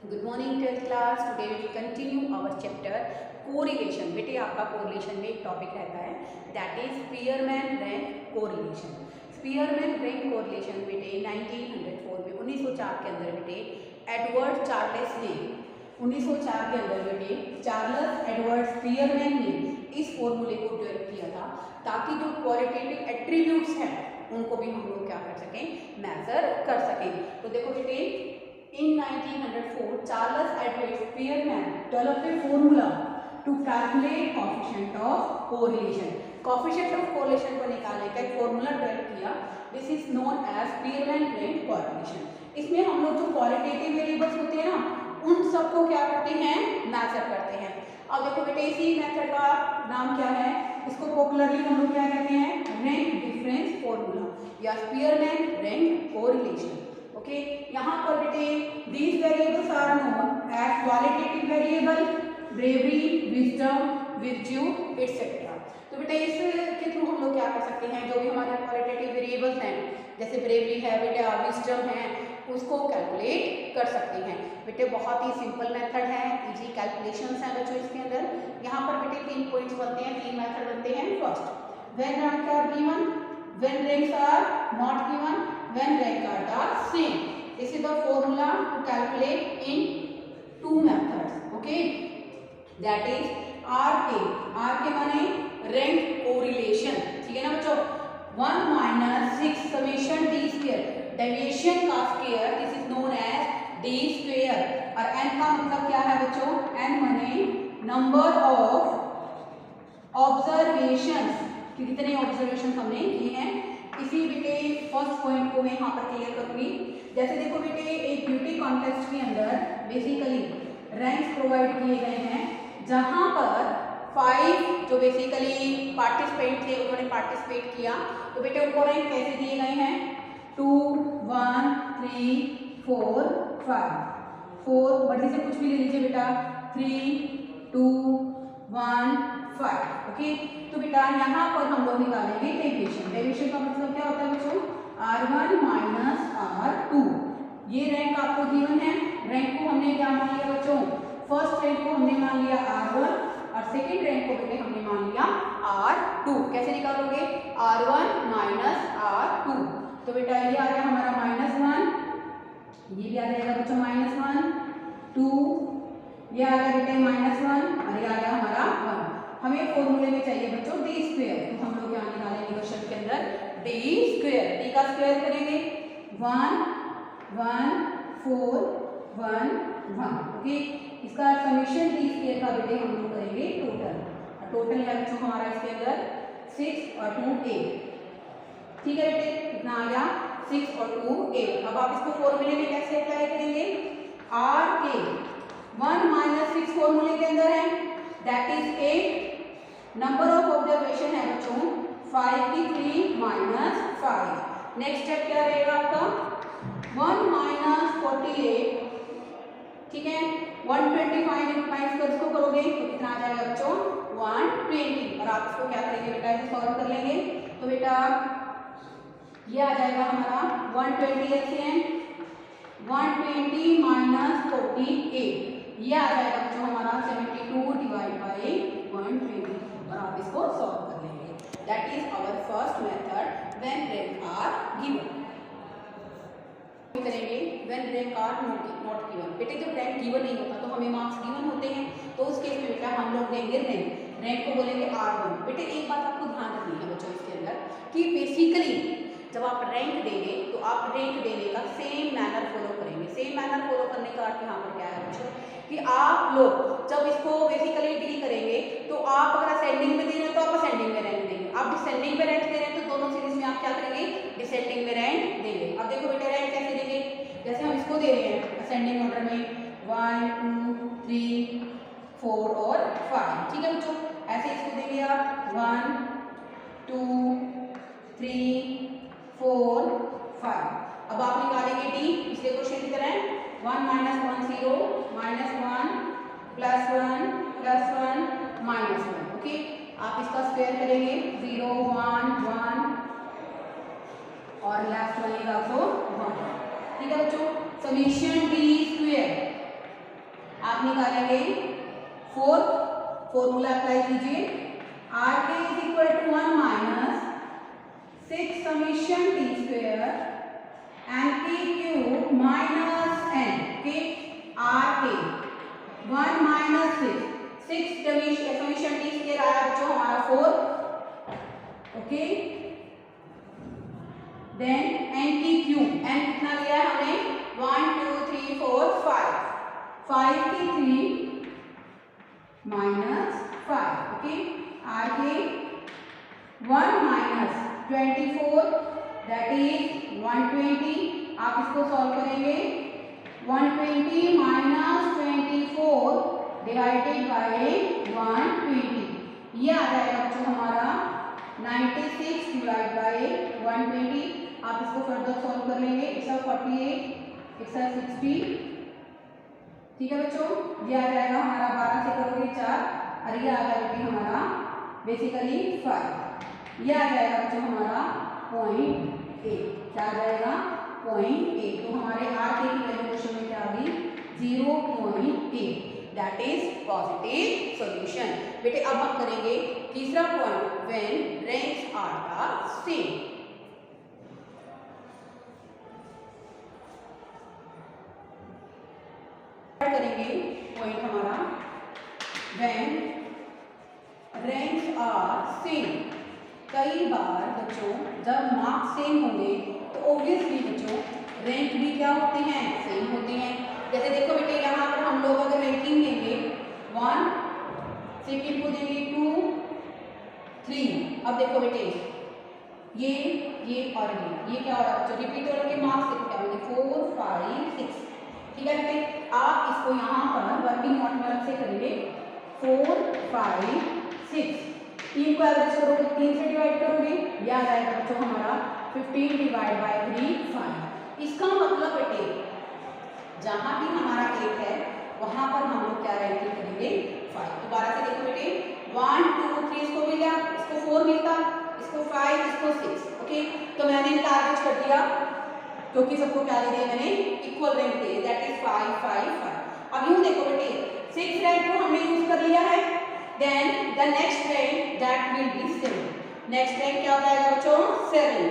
Good morning 12th class. Today we continue our chapter correlation. बेटे आपका correlation में एक टॉपिक रहता है that is Spearman rank correlation. Spearman rank correlation बेटे 1904 में 1904 के अंदर बेटे एडवर्ड चार्ल्स ने 1904 के अंदर बेटे चार्ल्स एडवर्ड स्पीयरमैन ने इस फॉर्मूले को डेवलप किया था ताकि जो क्वालिटेटिव एट्रीब्यूट्स हैं उनको भी हम लोग क्या कर सकें, मेजर कर सकें। तो देखो बेटे in 1904 Charles Edward Spearman developed a formula to calculate coefficient of correlation। coefficient of correlation को निकालने का एक फॉर्मूला डेवलप किया। This is known as Spearman rank correlation. इसमें हम लोग जो क्वालिटेटिव वेरिएबल्स होते हैं ना उन सबको क्या करते हैं, मेजर करते हैं। अब देखो बेटे इसी मेथड का नाम क्या है, इसको पॉपुलरली हम लोग क्या कहते हैं, रैंक डिफरेंस फॉर्मूला या स्पीयरमैन रैंक कोरिलेशन। ओके, यहाँ पर बेटे these variables are known as qualitative variable, bravery, wisdom, virtue, etc। तो बेटे इसके थ्रू हम लोग क्या कर सकते हैं, जो भी हमारे क्वालिटेटिव वेरिएबल्स हैं जैसे ब्रेवरी है बेटे, विजडम है, उसको कैलकुलेट कर सकते हैं। बेटे बहुत ही सिंपल मेथड है, इजी कैलकुलेशंस हैं बच्चों इसके अंदर। यहाँ पर बेटे 3 पॉइंट्स बनते हैं, 3 मेथड बनते हैं। First, when rank are given, when ranks are not given, when rank are the same। this is the formula to calculate in 2 methods। okay, that is RK। RK माने rank correlation, ठीक है ना बच्चों। 1 minus 6 summation d square, deviation का square, this is known as d square। और n का मतलब क्या है बच्चों, n माने number of observations, कि कितने ऑब्जर्वेशन हमने किए हैं। इसी बेटे फर्स्ट पॉइंट को मैं यहाँ पर क्लियर करूंगी। जैसे देखो बेटे एक ब्यूटी कॉन्टेस्ट के अंदर बेसिकली रैंक्स प्रोवाइड किए गए हैं, जहाँ पर 5 जो बेसिकली पार्टिसिपेंट थे उन्होंने पार्टिसिपेट किया, तो बेटे उनको रैंक कैसे दिए गए हैं, 2 1 3 4 5। 4 बढ़ी से कुछ भी ले लीजिए बेटा, 3 2 1 5। ओके, तो बेटा यहाँ पर हम लोग निकालेंगे डेविएशन। डेविएशन का मतलब क्या होता है बच्चों, R1 माइनस R2। ये रैंक आपको गिवन है, रैंक को हमने क्या मान लिया बच्चों, फर्स्ट रैंक को हमने मान लिया R1 और सेकेंड रैंक को बेटे हमने मान लिया R2। कैसे निकालोगे, R1 माइनस R2। तो बेटा ये आ गया हमारा -1, ये भी आ जाएगा बच्चों -1, 2, ये आ गया बेटे -1 और ये आ गया हमारा 1। हमें फॉर्मूले में चाहिए बच्चों डी स्क्वायर, तो हम लोग यहाँ निकालेंगे क्वेश्चन के अंदर डी स्क्वायर। डी का स्क्वायर करेंगे 1 1 4 1 1। ओके, इसका समीशन डी स्क्वायर का बेटे हम लोग करेंगे टोटल। टोटल है बच्चों हमारा इसके अंदर 6 और 2 8। ठीक है बेटे, कितना आ गया, 6 और 2 8। अब आप इसको फॉर्मूले में कैसे अप्लाई करेंगे, आर के 1 माइनस 6 फॉर्मूले के अंदर है, that is 8। Number of observation है बच्चों 5 की 3 माइनस 5। नेक्स्ट स्टेप क्या रहेगा आपका, 1 माइनस 48, ठीक है, 125 इंटू कर इसको करोगे तो कितना आ जाएगा बच्चों, 120। और आप इसको क्या करेंगे बेटा, इसे सॉल्व कर लेंगे तो बेटा ये आ जाएगा हमारा 120 एलसीएम, 120 माइनस 48, ये आ जाएगा बच्चों हमारा 72 डिवाइड बाई 120। और आप इसको सॉल्व कर लेंगे। That is our first method when rank are given. करेंगे when rank are not given. बेटे जब रैंक गिवन नहीं होता तो हमें मार्क्स गिवन होते हैं, तो उस केस में बेटा हम लोग देंगे रैंक। रैंक को बोलेंगे R1। बेटे एक बात आपको ध्यान रखनी है बच्चों इसके अंदर कि बेसिकली जब आप रैंक देंगे तो आप रैंक देने का सेम मैनर फॉलो करेंगे। सेम मैनर फॉलो करने का अर्थ यहाँ पर क्या है बच्चों, कि आप लोग जब इसको बेसिकली डील करेंगे तो आप अगर असेंडिंग में दे रहे हैं तो आप असेंडिंग में रैंक देंगे, आप डिसेंडिंग में रैंक दे रहे हैं तो दोनों सीरीज में आप क्या करेंगे, डिसेंडिंग में रैंक देंगे। अब देखो बेटा रैंक कैसे देंगे, जैसे हम इसको दे रहे हैं असेंडिंग ऑर्डर में 1 2 3 4 और 5। ठीक है बच्चों, ऐसे इसको देंगे आप 1 2 3 4 5। अब आप निकालेंगे डी पिछले क्वेश्चन की तरह, 1 minus 1 0 minus 1 plus 1 plus 1 minus 1। Okay, आप इसका स्क्वायर करेंगे 0 1 1 और लास्ट बनेगा आपको 1। ठीक है बच्चों, समीशन डी स्क्वायर आप निकालेंगे 4, फॉर्मूला अप्लाई कीजिए, R K is equal to 1 minus 6 summation T square N के क्यूब माइनस एन के R K 1 minus 6 summation T square आया बच्चों हमारा 4, ओके। देन एन की क्यूब, एन कितना लिया है हमने 1 2 3 4 5 की 3 minus 5, okay. Are K 1 minus 24 that is 120, आप इसको सॉल्व करेंगे 120 माइनस 24 डिवाइडेड बाय 120, ये आ जाएगा बच्चों हमारा 96 डिवाइड बाय 120। आप इसको फर्दर सॉल्व कर लेंगे, इसका 48 इसका 60, ठीक है बच्चों। ये आ जाएगा हमारा 12 से करोगे 4 और ये आ जाएगा हमारा बेसिकली 5, ये आ जाएगा बच्चों हमारा 0.8, क्या आ जाएगा 0.8। तो हमारे आर के की वैल्यू क्वेश्चन में क्या आ गई 0.8, दैट इज पॉजिटिव सॉल्यूशन। बेटे अब हम करेंगे तीसरा point, when ranks are the same. करेंगे पॉइंट हमारा व्हेन रैंक्स आर सेम। कई बार बच्चों जब मार्क्स सेम होंगे तो ऑब्वियसली बच्चों रैंक भी क्या होते हैं, सेम होते हैं। जैसे देखो बेटे यहाँ पर हम लोग अगर रैंकिंग देंगे 1, सेकेंड को देंगे 2, 3, अब देखो बेटे ये और ये क्या हो रहा है बच्चों, रिपीट हो रहा है, मार्क्स देखो क्या होंगे 4 5 6, ठीक है बेटे। आप इसको यहाँ पर वर्किंग नोट से करेंगे 4 5 6, 3 को एवरेज करोगे 3 से डिवाइड करोगे, यह आ जाएगा बच्चों हमारा 15 डिवाइड बाय 3 5। इसका मतलब बेटे जहाँ भी हमारा 8 है वहाँ पर हम लोग क्या रैंकिंग करेंगे 5। दोबारा से देखो बेटे 1 2 3 इसको मिला, इसको 4 मिलता, इसको 5, इसको 6, ओके। तो मैंने इनका एवरेज कर दिया क्योंकि सबको क्या दे दिया मैंने, equal rank they, that is 5 5 5। अब यूं देखो बेटे 6 रैंक को हमने यूज कर लिया है, then the next rank that will be 7। Next rank क्या हो जाएगा बच्चों 7।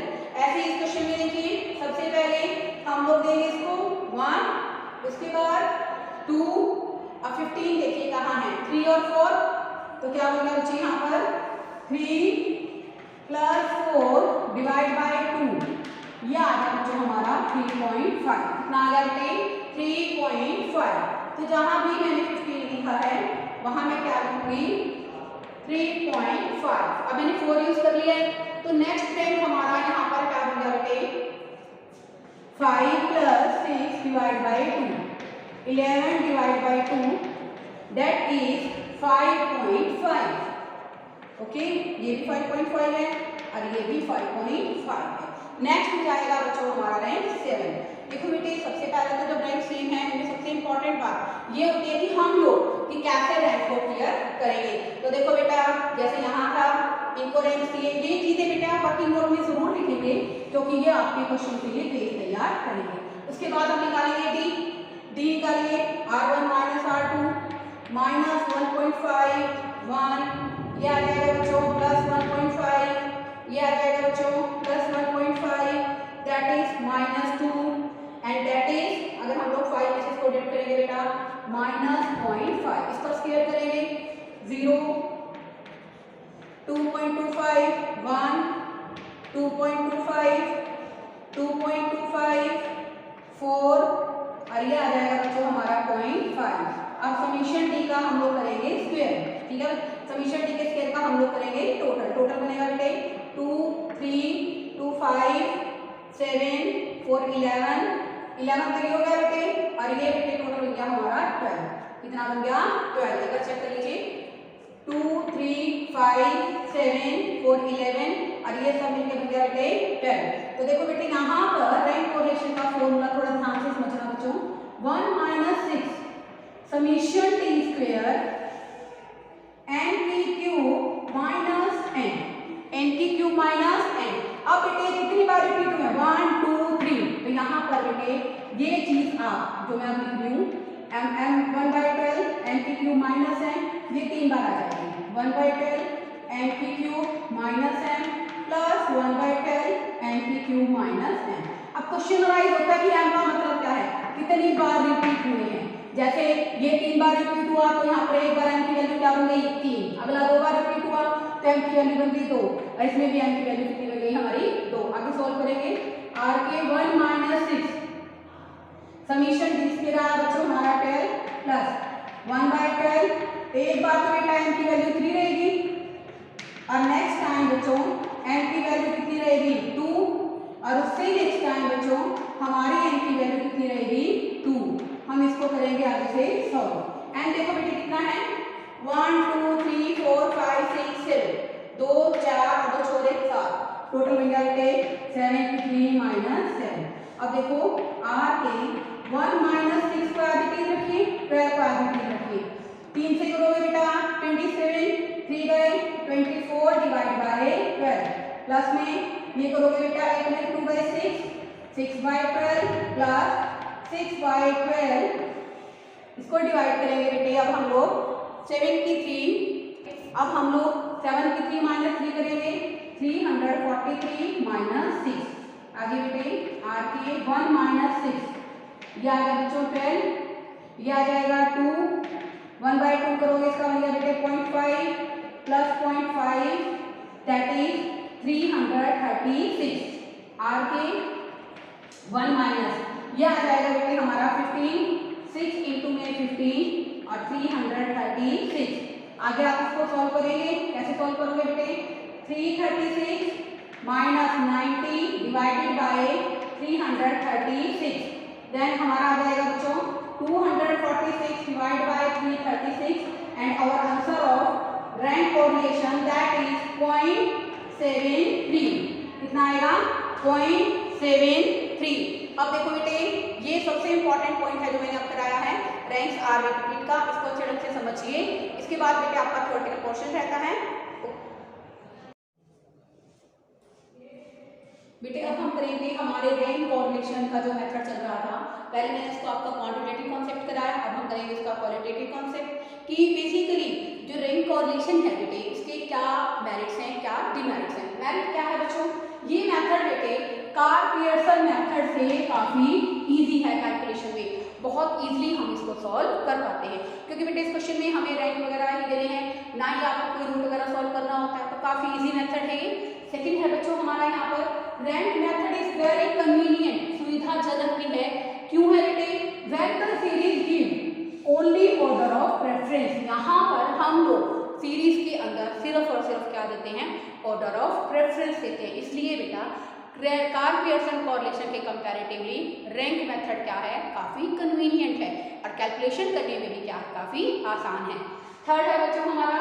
ऐसे इस क्वेश्चन में देखिए सबसे पहले हम लोग देंगे इसको 1, उसके बाद 2, अब 15 देखिए कहाँ है 3 और 4, तो क्या हो गया बच्चे यहाँ पर 3 प्लस 4 डिवाइड बाय 2, ये आ गया बच्चों हमारा 3.5। कितना आ गया बेटे 3.5। तो जहां भी मैंने 15 लिखा है वहां मैं क्या लिखूंगी 3.5। अब मैंने 4 यूज कर लिया है, तो नेक्स्ट रैंक हमारा यहाँ पर क्या बन गया बेटे 5 plus 6 divide by 2, 11 divide by 2, that is 5.5, okay. ये भी 5.5 है और ये भी 5.5 है। नेक्स्ट हो जाएगा बच्चों हमारा रैंक 7। देखो बेटे सबसे पहले तो जब रैंक सेम है उनमें सबसे इंपॉर्टेंट बात ये होती है कि हम लोग कि कैसे रैंक को क्लियर करेंगे। तो देखो बेटा जैसे यहाँ था इनको रैंक दिए, ये चीजें बेटा आप वर्किंग नोट में जरूर लिखेंगे क्योंकि ये आपके क्वेश्चन के लिए बेस तैयार करेंगे। उसके बाद हम निकालेंगे डी निकालिए R1 माइनस R2 माइनस 1.5 1, ये आ जाएगा बच्चों प्लस 1.5, ये आ जाएगा बच्चों plus 1.5, that is minus 2 and that is अगर हम लोग 5 में से इसको डिवाइड करेंगे बेटा माइनस 0.5, इसको स्क्वायर करेंगे 0, 2.25 1, 2.25 2.25 4 और ये आ जाएगा बच्चों हमारा 0.5। अब समीशन डी का हम लोग करेंगे स्क्वायर, ठीक है। समीशन डी के स्क्वायर का हम लोग करेंगे टोटल बनेगा बेटे 2 3 2 5 7 4 11 तो ये हो गया बेटे और ये बेटे टोटल बन गया हमारा 12। कितना बन गया 12, एक बार चेक कर लीजिए 2 3 5 7 4 11 और ये सब मिलकर बन गया बेटे 12। तो देखो बेटे यहाँ पर रैंक कोरिलेशन का फॉर्मूला थोड़ा ध्यान से समझना बच्चों, 1 minus 6 summation T square N की क्यूब माइनस एन की क्यूब माइनस एन। अब बेटे कितनी बार रिपीट हुआ 1 2 3, तो यहाँ पर बेटे ये चीज आप जो मैं लिख रही हूँ एम एम 1/12 एम की क्यूब माइनस एम, ये 3 बार आ जाएगी 1/12 एम की cube minus M plus 1/12 M की क्यूब माइनस एम। अब क्वेश्चन राइज होता है कि एम का मतलब क्या है, कितनी बार रिपीट हुए हैं। जैसे ये 3 बार रिपीट हुआ तो यहाँ पर एक बार एम की वैल्यू क्या बन गई 3, अगला 2 बार रिपीट हुआ तो एम की वैल्यू बन गई 2, और इसमें भी एम की वैल्यू कितनी बन गई हमारी 2। आगे सॉल्व करेंगे are K 1 minus 6 summation D square आया बच्चों हमारा 12 प्लस 1/12, एक बार तो बेटा एम की वैल्यू 3 रहेगी और नेक्स्ट टाइम बच्चों एम की वैल्यू कितनी रहेगी 2, और उससे नेक्स्ट टाइम बच्चों हमारी एम की वैल्यू कितनी रहेगी 2। हम इसको करेंगे आगे से सॉल्व। एंड देखो बेटे कितना है 1 2 3 4 5 6 7, 2 4 2 छोड़ 1 7, टोटल बन गया बेटे 73 माइनस 7। अब देखो आर के 1 माइनस 6 को एडिटिव रखिए, 12 को एडिटिव रखिए, 3 से करोगे बेटा 27, 3 गए 24 डिवाइड बाय 12 प्लस में ये करोगे बेटा 8 में 2 बाय 6, 6/12 प्लस 6/12, इसको डिवाइड करेंगे बेटे। अब हम लोग 7 की 3, अब हम लोग 7 की 3 माइनस 3 करेंगे 343 माइनस 6। आगे बेटे आर के 1 माइनस 6 ये आ गया बच्चों 12, ये आ जाएगा 2, 1/2 करोगे इसका बन गया बेटे 0.5 plus 0.5 that is 336। Are K 1 minus ये आ जाएगा बेटे हमारा 15, 6 इंटू में 15 और 336। आगे आप इसको सॉल्व करेंगे, कैसे सॉल्व करोगे बेटे 336 माइनस 90 डिवाइडेड बाय 336, देन हमारा आ जाएगा बच्चों 246 divide by 336 and our answer of rank correlation that is 0.73। कितना आएगा 0.73। अब देखो बेटे ये सबसे इंपॉर्टेंट पॉइंट है जो मैंने अब कराया है रैंक्स आर रिपीट का, इसको अच्छे ढंग से समझिए। इसके बाद बेटे आपका थ्योरेटिकल पोर्शन रहता है। बेटे अब हम करेंगे हमारे रैंक कोरिलेशन का जो मेथड चल रहा था, पहले मैंने इसको आपका क्वांटिटेटिव कॉन्सेप्ट कराया, अब हम करेंगे इसका क्वालिटेटिव कॉन्सेप्ट कि बेसिकली जो रैंक कोरिलेशन है बेटे इसके क्या मेरिट्स हैं क्या डिमेरिट्स हैं। मेरिट क्या है बच्चों, ये मेथड बेटे कार्ल-पियर्सन मेथड से काफ़ी इजी है, कैलकुलेशन में बहुत इजीली हम इसको सॉल्व कर पाते हैं, क्योंकि बेटे इस क्वेश्चन में हमें रैंक वगैरह ही देने हैं, ना ही आपको कोई रूट वगैरह सॉल्व करना होता है, तो काफ़ी इजी मेथड है ये। सेकंड है बच्चों हमारा यहाँ पर rank method is very convenient, सुविधाजनक भी है। क्यों है बेटे, when the series give only order of preference, यहाँ पर हम लोग सीरीज के अंदर सिर्फ और सिर्फ क्या देते हैं ऑर्डर ऑफ प्रेफरेंस देते हैं, इसलिए बेटा कार्ल-पियर्सन कोरिलेशन के कंपैरेटिवली रैंक मेथड क्या है काफ़ी कन्वीनियंट है और कैलकुलेशन करने में भी क्या काफ़ी आसान है। थर्ड है बच्चों हमारा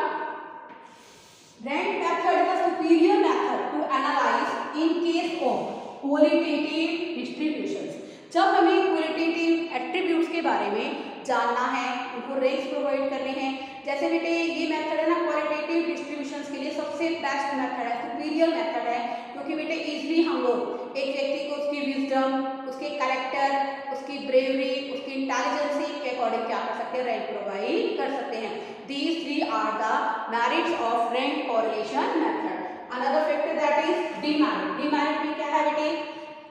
rank method is a superior method to analyse in case of qualitative distributions. जब हमें क्वालिटेटिव एट्रीब्यूट्स के बारे में जानना है, उनको रैंक्स प्रोवाइड करने हैं, जैसे बेटे ये मेथड है ना क्वालिटेटिव डिस्ट्रीब्यूशंस के लिए सबसे बेस्ट मेथड है, सुपीरियर मेथड है, क्योंकि बेटे इजीली हम लोग एक व्यक्ति को उसकी विजडम, उसके कैरेक्टर, उसकी ब्रेवरी, उसकी इंटेलिजेंसी के अकॉर्डिंग क्या कर सकते हैं रैंक प्रोवाइड कर सकते हैं। These three are the merits of rank correlation method. Another factor that is demerit. Demerit में क्या है बेटे,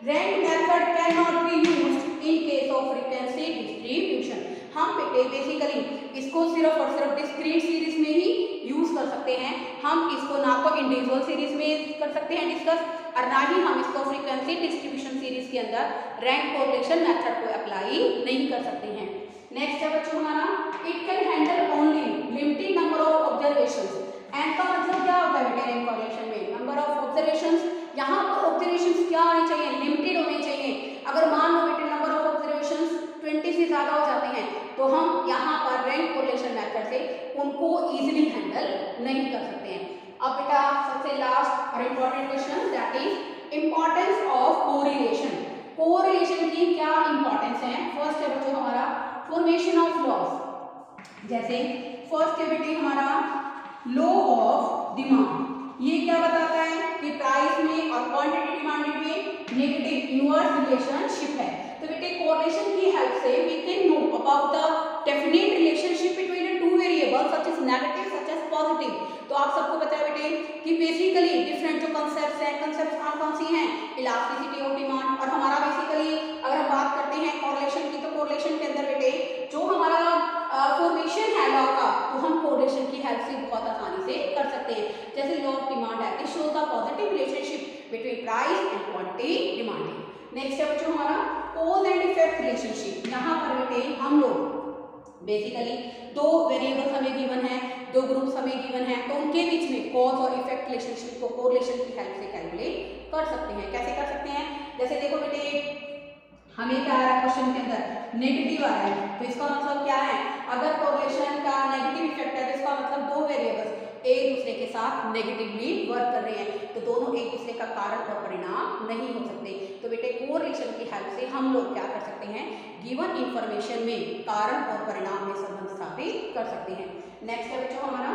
rank method can not be used in case of frequency distribution. हम बेटे बेसिकली इसको सिर्फ और सिर्फ डिस्क्रीट सीरीज में ही यूज कर सकते हैं, हम इसको ना तो इंडिविजुअल सीरीज में कर सकते हैं डिस्कस और ना ही हम इसको फ्रीक्वेंसी डिस्ट्रीब्यूशन सीरीज के अंदर रैंक कोरिलेशन मेथड को अप्लाई नहीं कर सकते हैं। नेक्स्ट है बच्चों हमारा it can handle only limited number of observations. And का मतलब क्या होता है बेटे रैंक कोरिलेशन में, नंबर ऑफ ऑब्जर्वेशंस। यहाँ पर ऑब्जर्वेशंस क्या होने चाहिए, लिमिटेड होने चाहिए। अगर मान लो बेटे नंबर ऑफ ऑब्जर्वेशंस 20 से ज़्यादा हो जाते हैं तो हम यहाँ पर रैंक कोरिलेशन मेथड से उनको इजीली हैंडल नहीं कर सकते हैं। अब बेटा सबसे लास्ट और important question that is importance of correlation. Correlation की क्या इंपॉर्टेंस है। फर्स्ट है बच्चों हमारा फॉर्मेशन ऑफ लॉज, जैसे फर्स्ट है बेटे हमारा लॉ ऑफ डिमांड। ये क्या बताता है कि प्राइस में और क्वांटिटी डिमांडेड में नेगेटिव इनवर्स रिलेशनशिप है। तो बेटे कोरिलेशन की हेल्प से we can know about the definite relationship between the two variables such as negative such as positive. तो आप सबको पता है बेटे कि बेसिकली डिफरेंट जो कंसेप्ट्स हैं, कंसेप्ट्स कौन सी हैं, इलास्टिसिटी ऑफ डिमांड। और हमारा बेसिकली अगर हम बात करते हैं कोरिलेशन की, तो कोरिलेशन के अंदर बेटे जो हमारा फॉर्मेशन है लॉ का, तो हम कोरिलेशन की हेल्प से बहुत आसानी से कर सकते हैं। जैसे लॉ ऑफ डिमांड है, it shows the positive relationship between price and quantity demanded. Next है बच्चों हमारा कॉज एंड इफेक्ट रिलेशनशिप। यहाँ पर बेटे हम लोग बेसिकली दो वेरिएबल्स हमें गिवन है, दो ग्रुप्स हमें गिवन है, तो उनके बीच में कॉज और इफेक्ट रिलेशनशिप को कोरिलेशन की हेल्प से कैलकुलेट कर सकते हैं। कैसे कर सकते हैं? जैसे देखो बेटे हमें क्या आ रहा है क्वेश्चन के अंदर, नेगेटिव आ रहा है, तो इसका मतलब क्या है, अगर कोरिलेशन का नेगेटिव इफेक्ट है तो इसका मतलब दो वेरिएबल्स एक दूसरे के साथ नेगेटिवली वर्क कर रहे हैं, तो दोनों एक दूसरे का कारण और परिणाम नहीं हो सकते। तो बेटे कोरिलेशन की हेल्प से हम लोग क्या कर सकते हैं, गिवन इंफॉर्मेशन में कारण और परिणाम में संबंध स्थापित कर सकते हैं। नेक्स्ट है बच्चों हमारा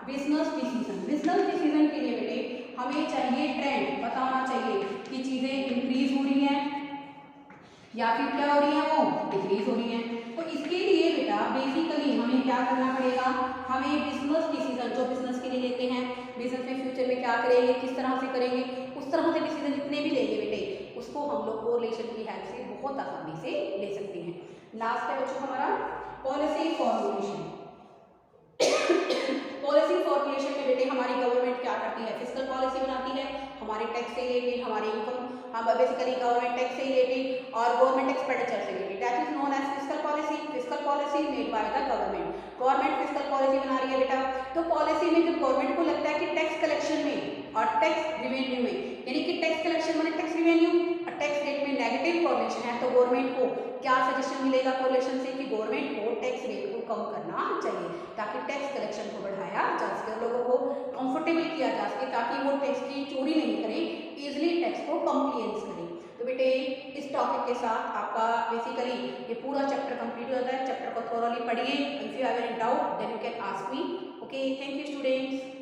बिजनेस डिसीजन। बिजनेस डिसीजन के लिए बेटे हमें चाहिए ट्रेंड, पता होना चाहिए कि चीजें इंक्रीज हो रही हैं या फिर क्या हो रही है, वो डिक्रीज हो रही है। तो इसके लिए बेटा बेसिकली हमें क्या करना पड़ेगा, हमें बिजनेस डिसीजन जो बिजनेस के लिए लेते हैं, बिजनेस में फ्यूचर में क्या करेंगे, किस तरह से करेंगे, उस तरह से डिसीजन जितने भी लेंगे बेटे उसको हम लोग कोरिलेशन की हेल्प से बहुत आसानी से ले सकते हैं। लास्ट है बच्चों हमारा पॉलिसी फॉर्मुलेशन। पॉलिसी फॉर्मुलेशन में बेटे हमारी गवर्नमेंट क्या करती है, फिस्कल पॉलिसी बनाती है, हमारे टैक्स से रिलेटेड, हमारे इनकम, हम बेसिकली गवर्नमेंट टैक्स से रिलेटेड और गवर्नमेंट एक्सपेंडिचर से related, that is known as fiscal policy. Fiscal policy made by the government, government fiscal policy बना रही है बेटा। तो पॉलिसी में जब गवर्नमेंट को लगता है कि टैक्स कलेक्शन में और टैक्स रिवेन्यू में, यानी कि टैक्स कलेक्शन माने टैक्स रिवेन्यू और टैक्स रेट में नेगेटिव कोरिलेशन है, तो गवर्नमेंट को क्या सजेशन मिलेगा कोरिलेशन से कि गवर्नमेंट को टैक्स रेट को कम करना चाहिए ताकि टैक्स कलेक्शन को बढ़ाया जा सके, लोगों को कंफर्टेबल किया जा सके, ताकि वो टैक्स की चोरी नहीं करें, इजिली टैक्स को कंप्लायंस करें। तो बेटे इस टॉपिक के साथ आपका बेसिकली ये पूरा चैप्टर कंप्लीट हो जाता है। चैप्टर को थोरली पढ़िए, if you have any doubt then you can ask me. Okay, thank you students.